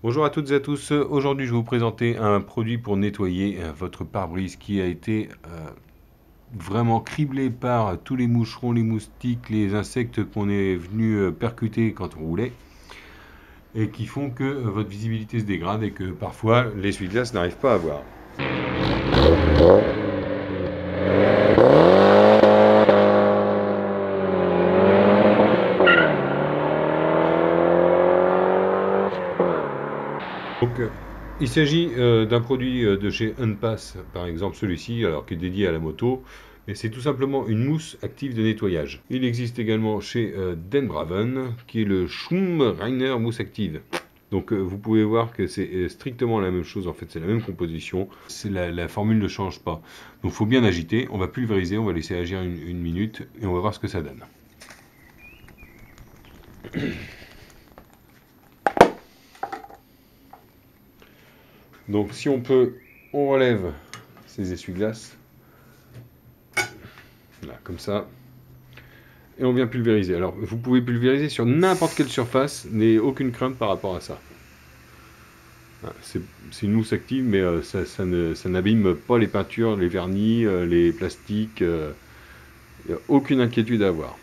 Bonjour à toutes et à tous, aujourd'hui je vais vous présenter un produit pour nettoyer votre pare-brise qui a été vraiment criblé par tous les moucherons, les moustiques, les insectes qu'on est venu percuter quand on roulait et qui font que votre visibilité se dégrade et que parfois l'essuie-glace n'arrive pas à voir. Donc, il s'agit d'un produit de chez Unpass, par exemple celui-ci, alors qui est dédié à la moto, et c'est tout simplement une mousse active de nettoyage. Il existe également chez Den Braven, qui est le Schum Reiner mousse active. Donc vous pouvez voir que c'est strictement la même chose, en fait c'est la même composition, la formule ne change pas. Donc il faut bien agiter, on va pulvériser, on va laisser agir une minute et on va voir ce que ça donne. Donc si on peut, on relève ces essuie-glaces, voilà, comme ça, et on vient pulvériser. Alors vous pouvez pulvériser sur n'importe quelle surface, n'ayez aucune crainte par rapport à ça. Voilà, c'est une mousse active, mais ça n'abîme pas les peintures, les vernis, les plastiques, il n'y a aucune inquiétude à avoir.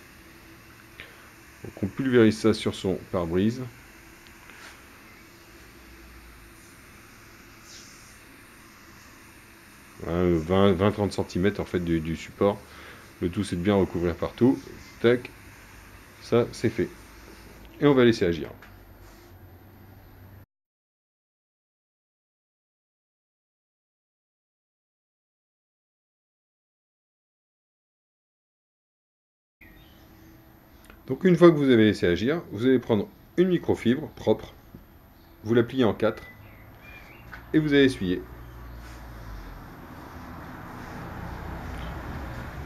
Donc on pulvérise ça sur son pare-brise. Voilà, 20-30 cm en fait du support. Le tout c'est de bien recouvrir partout. Tac, ça c'est fait. Et on va laisser agir. Donc une fois que vous avez laissé agir, vous allez prendre une microfibre propre, vous la pliez en 4 et vous allez essuyer.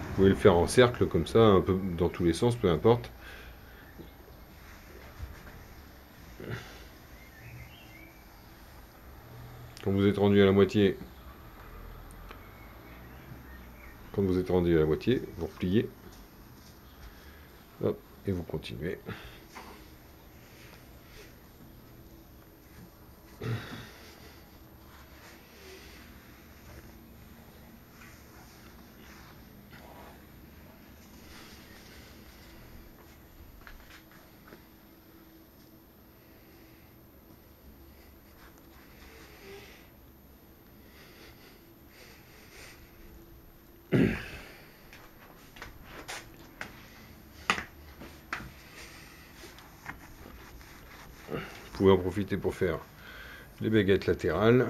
Vous pouvez le faire en cercle comme ça, un peu dans tous les sens, peu importe. Quand vous êtes rendu à la moitié, vous repliez, hop, et vous continuez. Vous pouvez en profiter pour faire les baguettes latérales.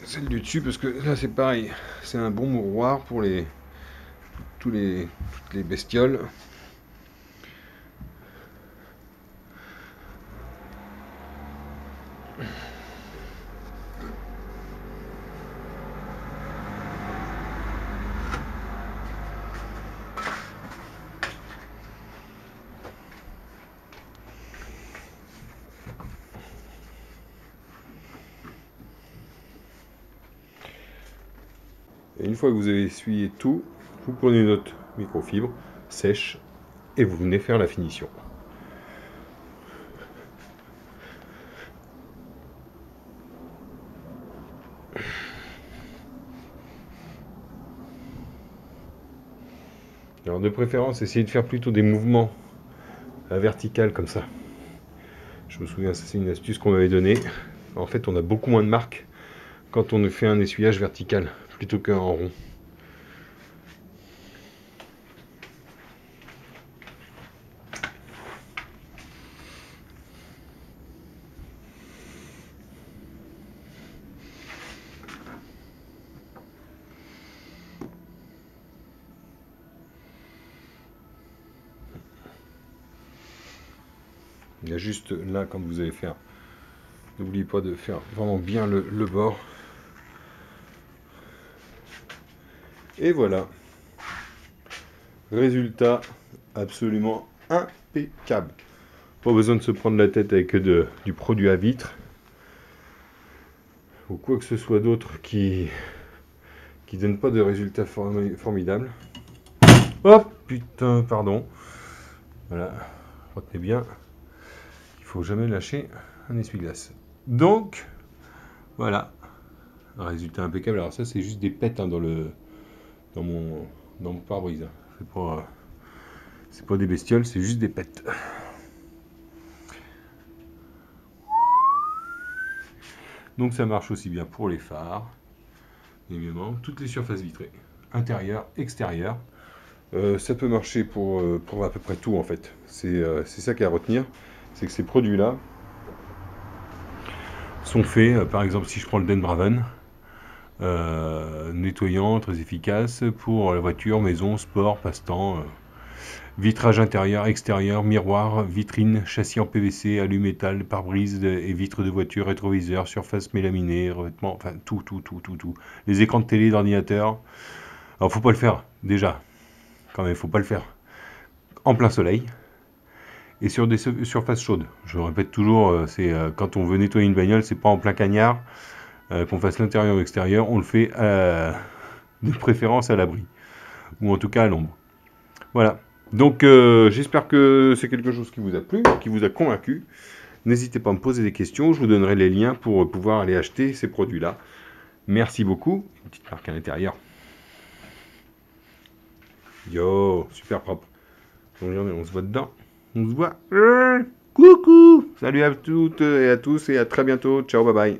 Celle du dessus, parce que là c'est pareil, c'est un bon mouroir pour toutes les bestioles. Et une fois que vous avez essuyé tout, vous prenez notre microfibre sèche et vous venez faire la finition. Alors de préférence, essayez de faire plutôt des mouvements à vertical comme ça. Je me souviens, ça c'est une astuce qu'on m'avait donnée. En fait, on a beaucoup moins de marques quand on fait un essuyage vertical plutôt qu'un rond. Il y a juste là, quand vous allez faire, n'oubliez pas de faire vraiment bien le bord. Et voilà. Résultat absolument impeccable. Pas besoin de se prendre la tête avec du produit à vitre ou quoi que ce soit d'autre qui donne pas de résultats formidables. Hop, putain, pardon. Voilà, retenez bien. faut jamais lâcher un essuie-glace. Donc, voilà. Un résultat impeccable. Alors ça, c'est juste des pets hein, dans mon pare-brise. C'est pas des bestioles, c'est juste des pets. Donc ça marche aussi bien pour les phares, évidemment, toutes les surfaces vitrées, intérieures, extérieures. Ça peut marcher pour à peu près tout en fait. C'est ça qu'il y a à retenir, c'est que ces produits-là sont faits, par exemple si je prends le Den Braven, nettoyant, très efficace pour la voiture, maison, sport, passe-temps, vitrage intérieur, extérieur, miroir, vitrine, châssis en PVC, alu-métal, pare-brise et vitres de voiture, rétroviseur, surface mélaminée, revêtement, enfin tout. Les écrans de télé, d'ordinateur. Alors faut pas le faire, déjà, quand même, faut pas le faire en plein soleil et sur des surfaces chaudes. Je le répète toujours, c'est quand on veut nettoyer une bagnole, c'est pas en plein cagnard, qu'on fasse l'intérieur ou l'extérieur, on le fait de préférence à l'abri, ou en tout cas à l'ombre. Voilà. Donc j'espère que c'est quelque chose qui vous a plu, qui vous a convaincu. N'hésitez pas à me poser des questions, je vous donnerai les liens pour pouvoir aller acheter ces produits-là. Merci beaucoup. Une petite marque à l'intérieur. Yo, super propre. On se voit dedans. On se voit. Coucou. Salut à toutes et à tous et à très bientôt. Ciao, bye bye.